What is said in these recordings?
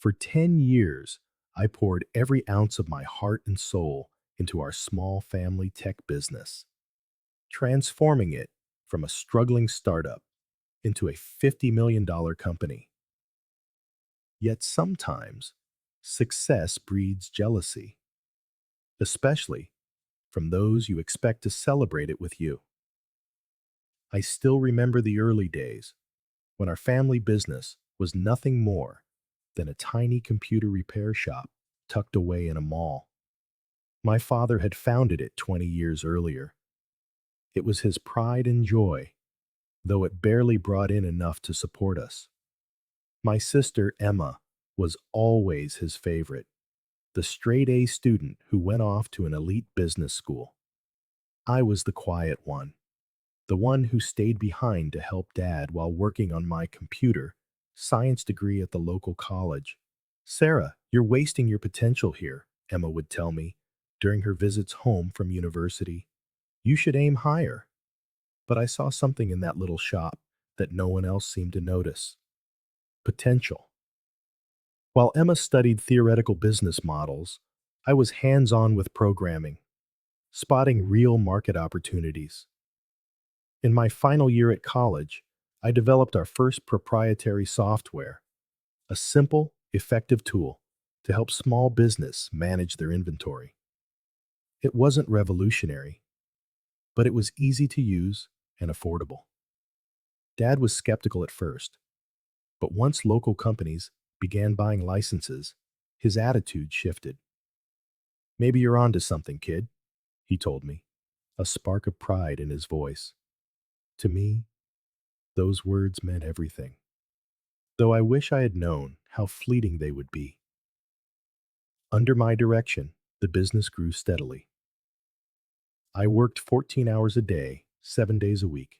For 10 years, I poured every ounce of my heart and soul into our small family tech business, transforming it from a struggling startup into a $50 million company. Yet sometimes, success breeds jealousy, especially from those you expect to celebrate it with you. I still remember the early days when our family business was nothing more than a tiny computer repair shop tucked away in a mall. My father had founded it 20 years earlier. It was his pride and joy, though it barely brought in enough to support us. My sister, Emma, was always his favorite, the straight A student who went off to an elite business school. I was the quiet one, the one who stayed behind to help Dad while working on my computer science degree at the local college. Sarah, you're wasting your potential here, Emma would tell me during her visits home from university. You should aim higher. But I saw something in that little shop that no one else seemed to notice. Potential. While Emma studied theoretical business models, I was hands-on with programming, spotting real market opportunities. In my final year at college, I developed our first proprietary software, a simple, effective tool to help small business manage their inventory. It wasn't revolutionary, but it was easy to use and affordable. Dad was skeptical at first, but once local companies began buying licenses, his attitude shifted. Maybe you're onto something, kid, he told me, a spark of pride in his voice. To me, those words meant everything, though I wish I had known how fleeting they would be. Under my direction, the business grew steadily. I worked 14 hours a day, 7 days a week,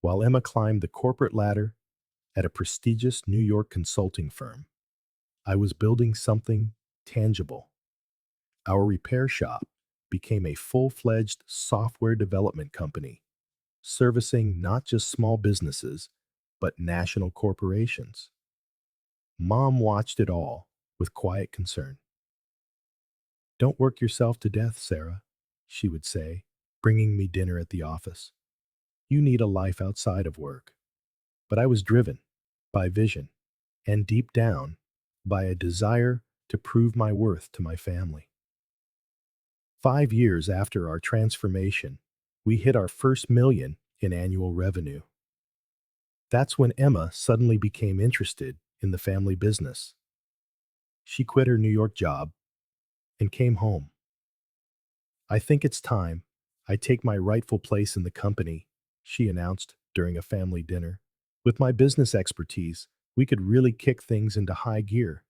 while Emma climbed the corporate ladder at a prestigious New York consulting firm. I was building something tangible. Our repair shop became a full-fledged software development company, servicing not just small businesses, but national corporations. Mom watched it all with quiet concern. Don't work yourself to death, Sarah, she would say, bringing me dinner at the office. You need a life outside of work. But I was driven by vision and deep down by a desire to prove my worth to my family. 5 years after our transformation, we hit our first million in annual revenue. That's when Emma suddenly became interested in the family business. She quit her New York job and came home. I think it's time I take my rightful place in the company, she announced during a family dinner. With my business expertise, we could really kick things into high gear.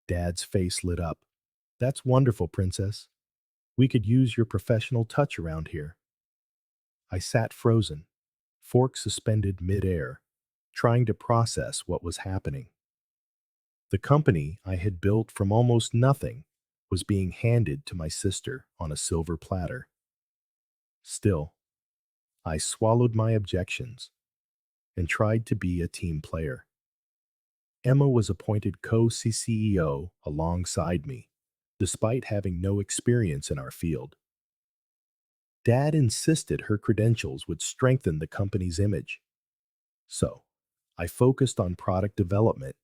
Dad's face lit up. That's wonderful, Princess. We could use your professional touch around here. I sat frozen, fork suspended midair, trying to process what was happening. The company I had built from almost nothing was being handed to my sister on a silver platter. Still, I swallowed my objections and tried to be a team player. Emma was appointed co-CEO alongside me, despite having no experience in our field. Dad insisted her credentials would strengthen the company's image. So, I focused on product development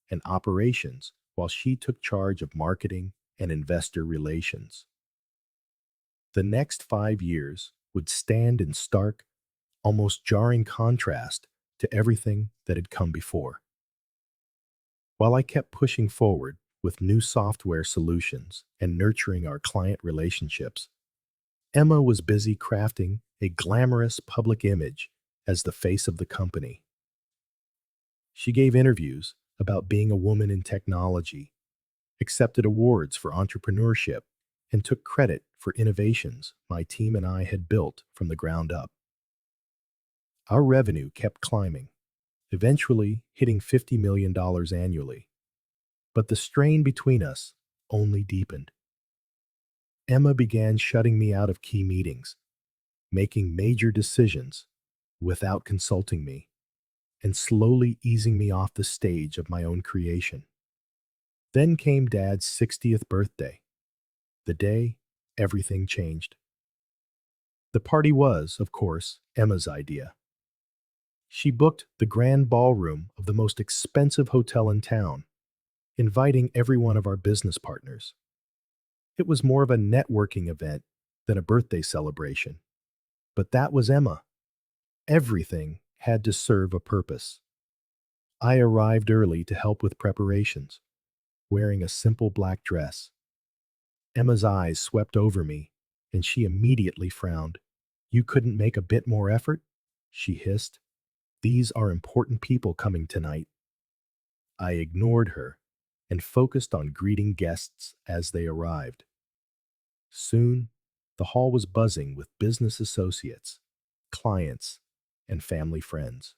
and operations while she took charge of marketing and investor relations. The next 5 years would stand in stark, almost jarring contrast to everything that had come before. While I kept pushing forward with new software solutions and nurturing our client relationships, Emma was busy crafting a glamorous public image as the face of the company. She gave interviews about being a woman in technology, accepted awards for entrepreneurship, and took credit for innovations my team and I had built from the ground up. Our revenue kept climbing, eventually hitting $50 million annually. But the strain between us only deepened. Emma began shutting me out of key meetings, making major decisions without consulting me. and slowly easing me off the stage of my own creation. Then came Dad's 60th birthday, the day everything changed. The party was, of course, Emma's idea. She booked the grand ballroom of the most expensive hotel in town, inviting every one of our business partners. It was more of a networking event than a birthday celebration. But that was Emma. Everything had to serve a purpose. I arrived early to help with preparations, wearing a simple black dress. Emma's eyes swept over me, and she immediately frowned. "You couldn't make a bit more effort?" she hissed. "These are important people coming tonight." I ignored her and focused on greeting guests as they arrived. Soon, the hall was buzzing with business associates, clients, and family friends.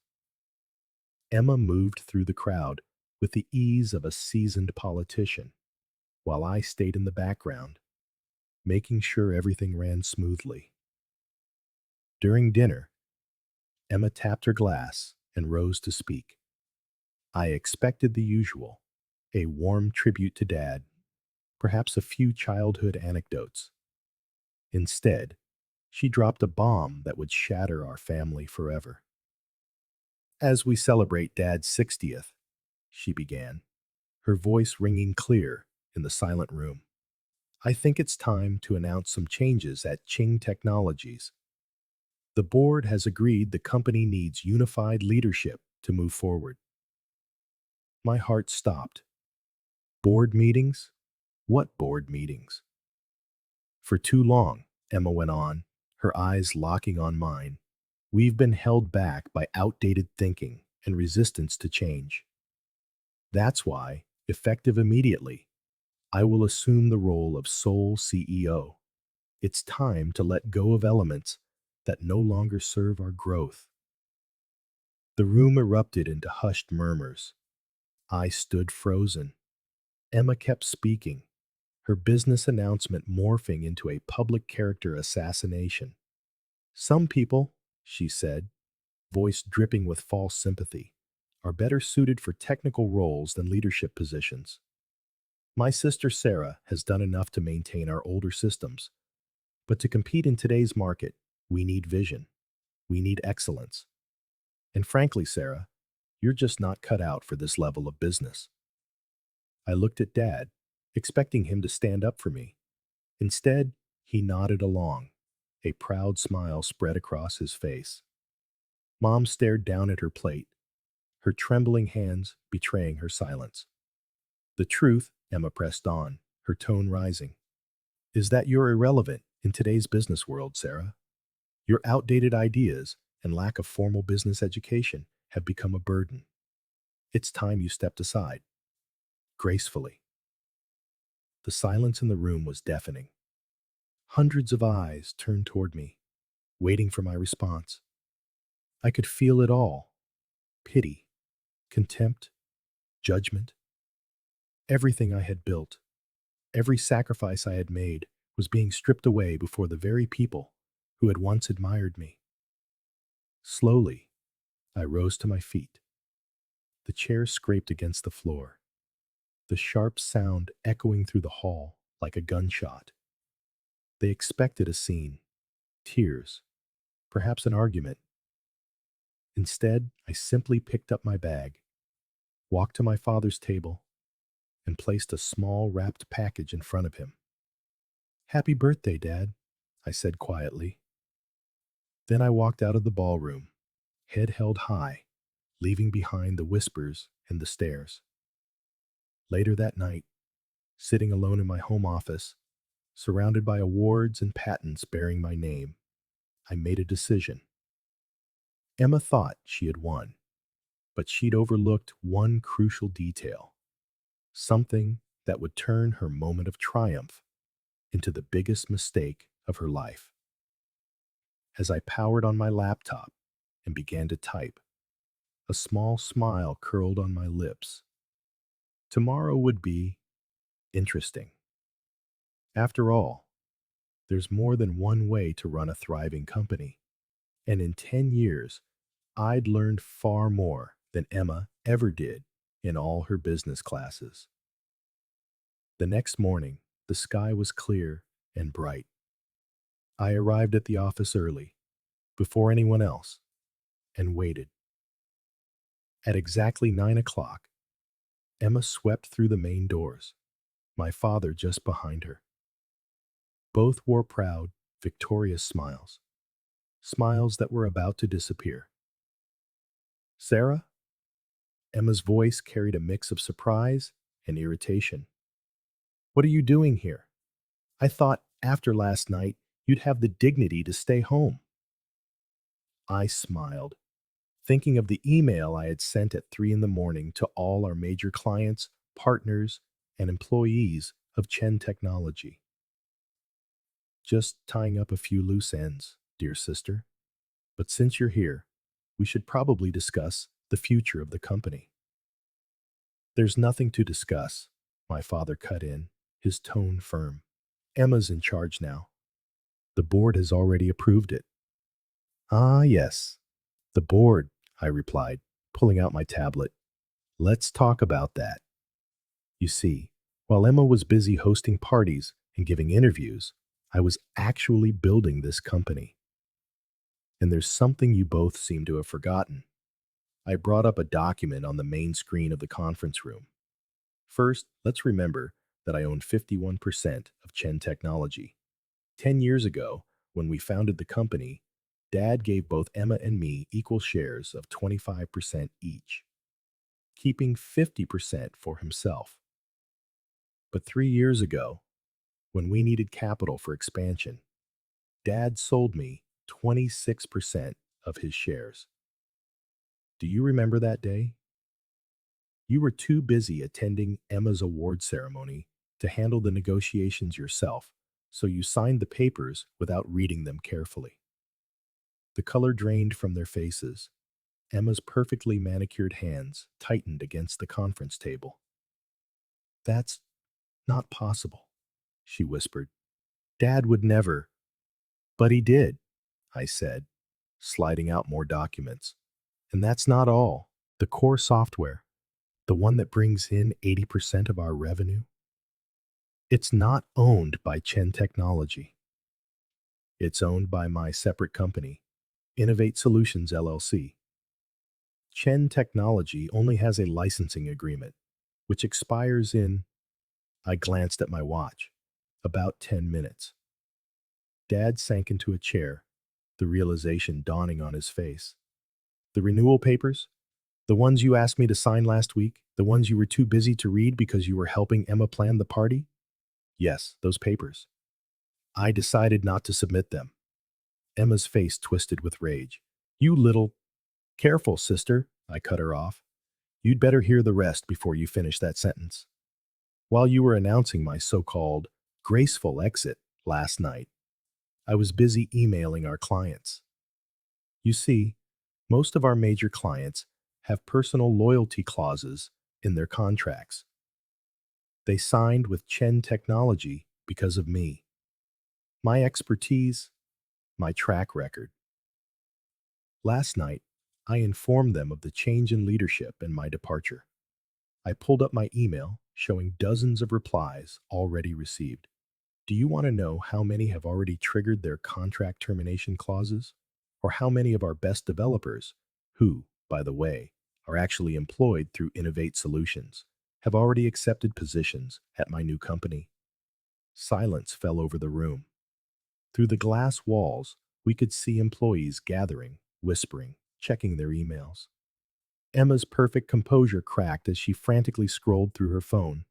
Emma moved through the crowd with the ease of a seasoned politician, while I stayed in the background, making sure everything ran smoothly. During dinner, Emma tapped her glass and rose to speak. I expected the usual, a warm tribute to Dad, perhaps a few childhood anecdotes. Instead, she dropped a bomb that would shatter our family forever. "As we celebrate Dad's 60th, she began, her voice ringing clear in the silent room, "I think it's time to announce some changes at Ching Technologies. The board has agreed the company needs unified leadership to move forward." My heart stopped. Board meetings? What board meetings? "For too long," Emma went on, her eyes locking on mine, "we've been held back by outdated thinking and resistance to change. That's why, effective immediately, I will assume the role of sole CEO. It's time to let go of elements that no longer serve our growth." The room erupted into hushed murmurs. I stood frozen. Emma kept speaking, her business announcement morphing into a public character assassination. "Some people," she said, voice dripping with false sympathy, "are better suited for technical roles than leadership positions. My sister Sarah has done enough to maintain our older systems, but to compete in today's market, we need vision. We need excellence. And frankly, Sarah, you're just not cut out for this level of business." I looked at Dad, expecting him to stand up for me. Instead, he nodded along, a proud smile spread across his face. Mom stared down at her plate, her trembling hands betraying her silence. "The truth," Emma pressed on, her tone rising, "is that you're irrelevant in today's business world, Sarah. Your outdated ideas and lack of formal business education have become a burden. It's time you stepped aside, gracefully." The silence in the room was deafening. Hundreds of eyes turned toward me, waiting for my response. I could feel it all: pity, contempt, judgment. Everything I had built, every sacrifice I had made, was being stripped away before the very people who had once admired me. Slowly, I rose to my feet. The chair scraped against the floor, the sharp sound echoing through the hall like a gunshot. They expected a scene, tears, perhaps an argument. Instead, I simply picked up my bag, walked to my father's table, and placed a small wrapped package in front of him. "Happy birthday, Dad," I said quietly. Then I walked out of the ballroom, head held high, leaving behind the whispers and the stares. Later that night, sitting alone in my home office, surrounded by awards and patents bearing my name, I made a decision. Emma thought she had won, but she'd overlooked one crucial detail, something that would turn her moment of triumph into the biggest mistake of her life. As I powered on my laptop and began to type, a small smile curled on my lips. Tomorrow would be interesting. After all, there's more than one way to run a thriving company. And in 10 years, I'd learned far more than Emma ever did in all her business classes. The next morning, the sky was clear and bright. I arrived at the office early, before anyone else, and waited. At exactly 9 o'clock, Emma swept through the main doors, my father just behind her. Both wore proud, victorious smiles, smiles that were about to disappear. Sarah? Emma's voice carried a mix of surprise and irritation. What are you doing here? I thought after last night you'd have the dignity to stay home. I smiled, thinking of the email I had sent at 3 in the morning to all our major clients, partners, and employees of Chen Technology. Just tying up a few loose ends, dear sister. But since you're here, we should probably discuss the future of the company. There's nothing to discuss, my father cut in, his tone firm. Emma's in charge now. The board has already approved it. Ah, yes, the board, I replied, pulling out my tablet. Let's talk about that. You see, while Emma was busy hosting parties and giving interviews, I was actually building this company. And there's something you both seem to have forgotten. I brought up a document on the main screen of the conference room. First, let's remember that I own 51% of Chen Technology. 10 years ago, when we founded the company, Dad gave both Emma and me equal shares of 25% each, keeping 50% for himself. But 3 years ago, when we needed capital for expansion, Dad sold me 26% of his shares. Do you remember that day? You were too busy attending Emma's award ceremony to handle the negotiations yourself, so you signed the papers without reading them carefully. The color drained from their faces. Emma's perfectly manicured hands tightened against the conference table. That's not possible, she whispered. Dad would never. But he did, I said, sliding out more documents. And that's not all. The core software, the one that brings in 80% of our revenue, it's not owned by Chen Technology. It's owned by my separate company, Innovate Solutions LLC. Chen Technology only has a licensing agreement, which expires in, I glanced at my watch, about 10 minutes. Dad sank into a chair, the realization dawning on his face. The renewal papers? The ones you asked me to sign last week? The ones you were too busy to read because you were helping Emma plan the party? Yes, those papers. I decided not to submit them. Emma's face twisted with rage. You little... Careful, sister, I cut her off. You'd better hear the rest before you finish that sentence. While you were announcing my so-called graceful exit last night, I was busy emailing our clients. You see, most of our major clients have personal loyalty clauses in their contracts. They signed with Chen Technology because of me. My expertise, my track record. Last night, I informed them of the change in leadership and my departure. I pulled up my email showing dozens of replies already received. Do you want to know how many have already triggered their contract termination clauses? Or how many of our best developers, who, by the way, are actually employed through Innovate Solutions, have already accepted positions at my new company? Silence fell over the room. Through the glass walls, we could see employees gathering, whispering, checking their emails. Emma's perfect composure cracked as she frantically scrolled through her phone.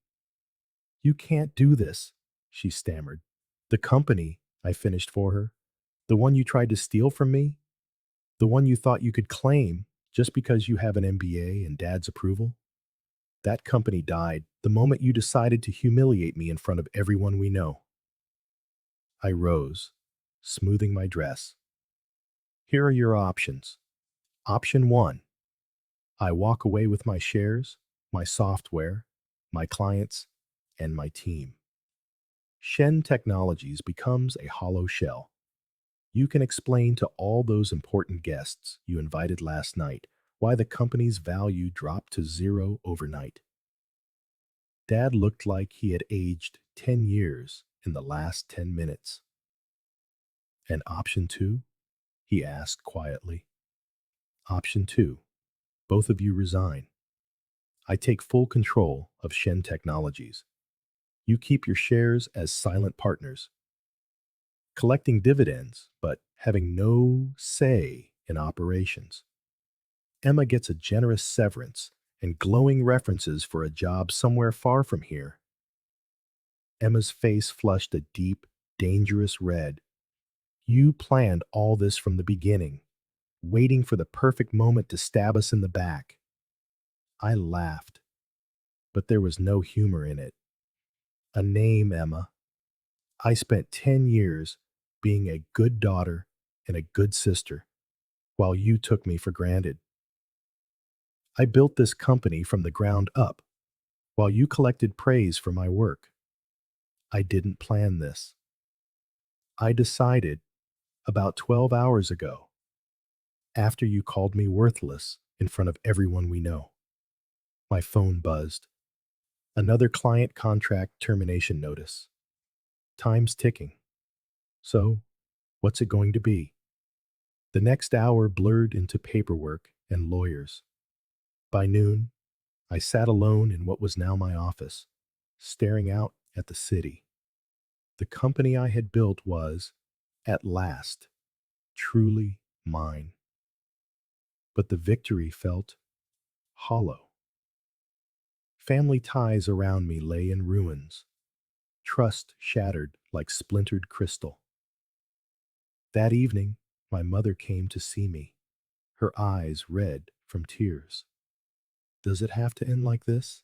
You can't do this, she stammered. The company, I finished for her. The one you tried to steal from me? The one you thought you could claim just because you have an MBA and Dad's approval? That company died the moment you decided to humiliate me in front of everyone we know. I rose, smoothing my dress. Here are your options. Option 1. I walk away with my shares, my software, my clients, and my team. Shen Technologies becomes a hollow shell. You can explain to all those important guests you invited last night why the company's value dropped to zero overnight. Dad looked like he had aged 10 years in the last 10 minutes. And option two? He asked quietly. Option two, both of you resign. I take full control of Shen Technologies. You keep your shares as silent partners, collecting dividends, but having no say in operations. Emma gets a generous severance and glowing references for a job somewhere far from here. Emma's face flushed a deep, dangerous red. You planned all this from the beginning, waiting for the perfect moment to stab us in the back. I laughed, but there was no humor in it. A name, Emma. I spent 10 years being a good daughter and a good sister, while you took me for granted. I built this company from the ground up, while you collected praise for my work. I didn't plan this. I decided about 12 hours ago, after you called me worthless in front of everyone we know. My phone buzzed. Another client contract termination notice. Time's ticking. So, what's it going to be? The next hour blurred into paperwork and lawyers. By noon, I sat alone in what was now my office, staring out at the city. The company I had built was, at last, truly mine. But the victory felt hollow. Family ties around me lay in ruins, trust shattered like splintered crystal. That evening, my mother came to see me, her eyes red from tears. Does it have to end like this?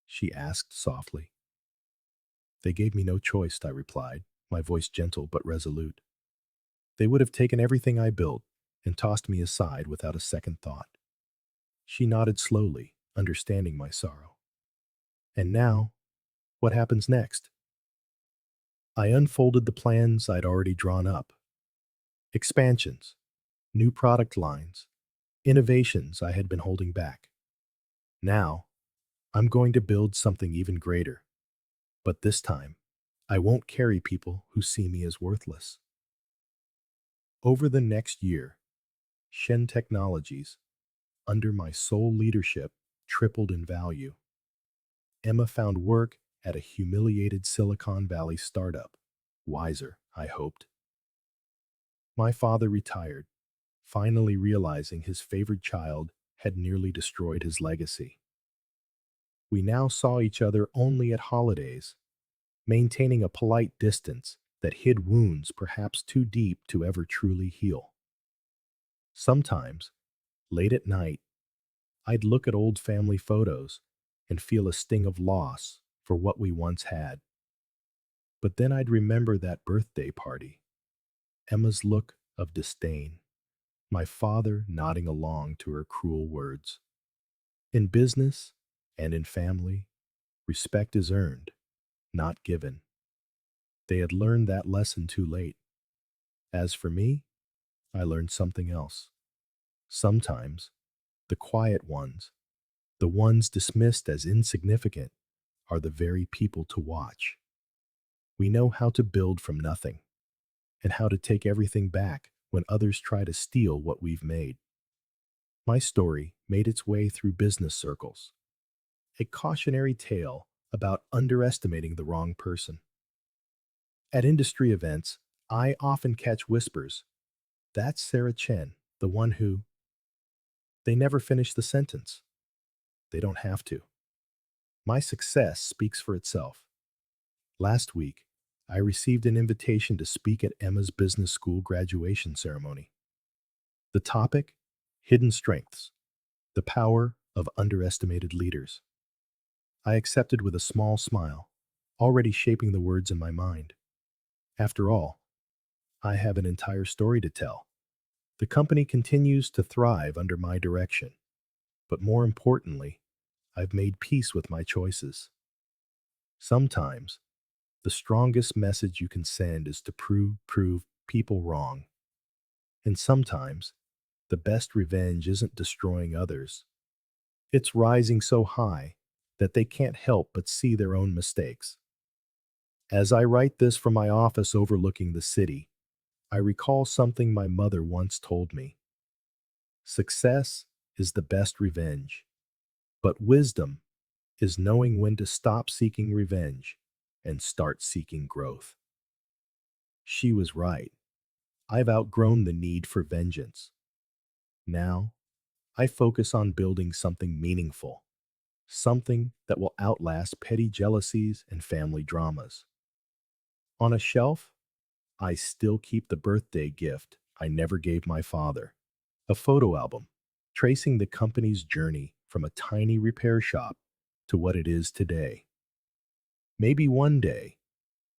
She asked softly. They gave me no choice, I replied, my voice gentle but resolute. They would have taken everything I built and tossed me aside without a second thought. She nodded slowly, understanding my sorrow. And now, what happens next? I unfolded the plans I'd already drawn up. Expansions, new product lines, innovations I had been holding back. Now, I'm going to build something even greater. But this time, I won't carry people who see me as worthless. Over the next year, Shen Technologies, under my sole leadership, tripled in value. Emma found work at a humiliated Silicon Valley startup. Wiser, I hoped. My father retired, finally realizing his favored child had nearly destroyed his legacy. We now saw each other only at holidays, maintaining a polite distance that hid wounds perhaps too deep to ever truly heal. Sometimes, late at night, I'd look at old family photos and feel a sting of loss for what we once had. But then I'd remember that birthday party, Emma's look of disdain, my father nodding along to her cruel words. In business and in family, respect is earned, not given. They had learned that lesson too late. As for me, I learned something else. Sometimes, the quiet ones, the ones dismissed as insignificant, are the very people to watch. We know how to build from nothing, and how to take everything back when others try to steal what we've made. My story made its way through business circles, a cautionary tale about underestimating the wrong person. At industry events, I often catch whispers. That's Sarah Chen, the one who... They never finish the sentence. They don't have to. My success speaks for itself. Last week, I received an invitation to speak at Emma's business school graduation ceremony. The topic? Hidden strengths. The power of underestimated leaders. I accepted with a small smile, already shaping the words in my mind. After all, I have an entire story to tell. The company continues to thrive under my direction. But more importantly, I've made peace with my choices. Sometimes, the strongest message you can send is to prove people wrong. And sometimes, the best revenge isn't destroying others. It's rising so high that they can't help but see their own mistakes. As I write this from my office overlooking the city, I recall something my mother once told me. Success is the best revenge, but wisdom is knowing when to stop seeking revenge and start seeking growth. She was right. I've outgrown the need for vengeance. Now, I focus on building something meaningful, something that will outlast petty jealousies and family dramas. On a shelf, I still keep the birthday gift I never gave my father, a photo album tracing the company's journey from a tiny repair shop to what it is today. Maybe one day,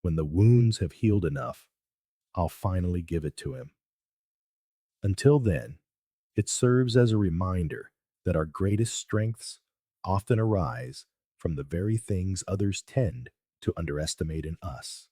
when the wounds have healed enough, I'll finally give it to him. Until then, it serves as a reminder that our greatest strengths often arise from the very things others tend to underestimate in us.